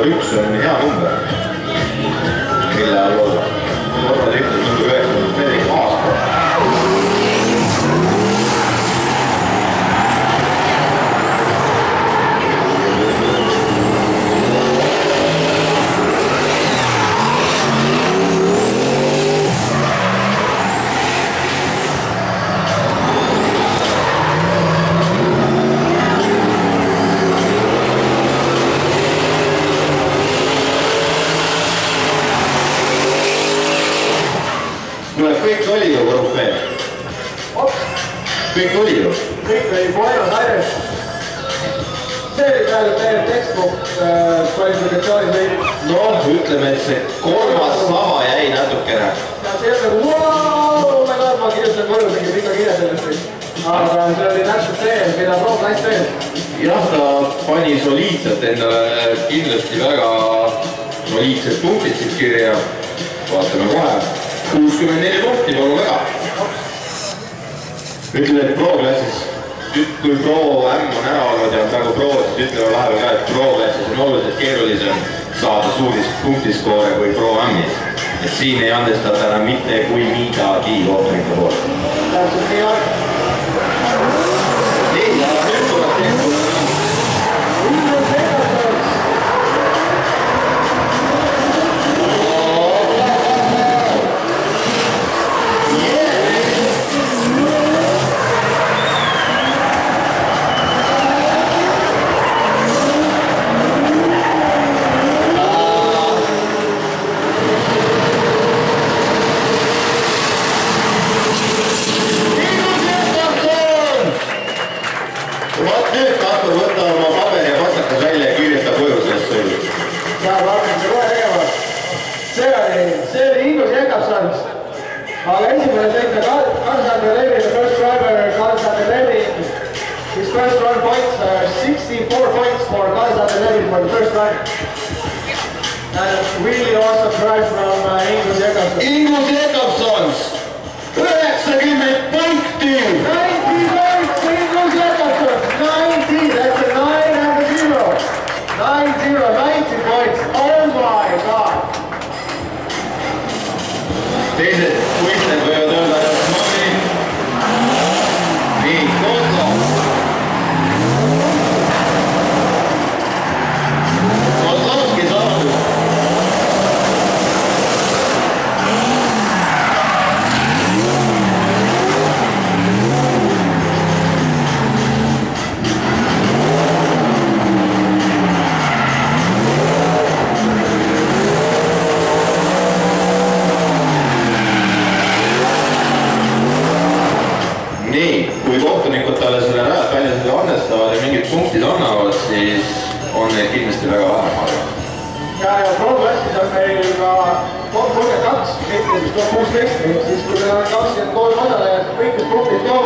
1 on hea number, mille all olla. Korra tehtud number 94 aasta. Kõik oli ju korrupeen. Kõik oli ju. Kõik oli Buenos Aires. See oli peale teie textbook kvalifikatsiooni või? Noh, ütleme, et see 3. sama jäi natukene. Ja see on nagu wow, ma kirjutan koju mingi pika kirja sellest. Aga see oli täpselt see, mida pro-klass teeb. Jah, ta pani soliidselt endale kindlasti väga soliidsed punktid siit kirja. Vaatame kohe. 64 punkti, palun väga. Ütleme, et pro-klassis, kui pro-M on ära olnud ja on praegu pro, siis ütleme vahepeal ka, et pro-klassis on oluliselt keerulisem saada suurist punktiskoore kui pro-M-is. Et siin ei andestata enam mitte kui midagi kohtunike poolt. Täpselt nii on. Nii, aga nüüd tuleb tehtud. Aga esimene teine Karl-Sander Levin, the first driver, Karl-Sander Levin. His first run points are 64 points for Karl-Sander Levin for the first run. And a really awesome drive from Ingus Jakobson. Ingus Jakobsons! 90 punkti! 90 points, Ingus Jakobson! 90, that's a 9 and a 0. 90 points, oh my god! Teised võistled võivad öelda, et Mami. Nii, Kozlo. Kozlovski saadud. Nii, kui kohtunikud talle selle rajad välja seda annestavad ja mingid punktid annavad, siis on neid kindlasti väga vähe. Ja pro-klassis on meil ka top 32, mitte siis top 16, siis kui meil on 23 osalejat, kõik, kes punktid toovad.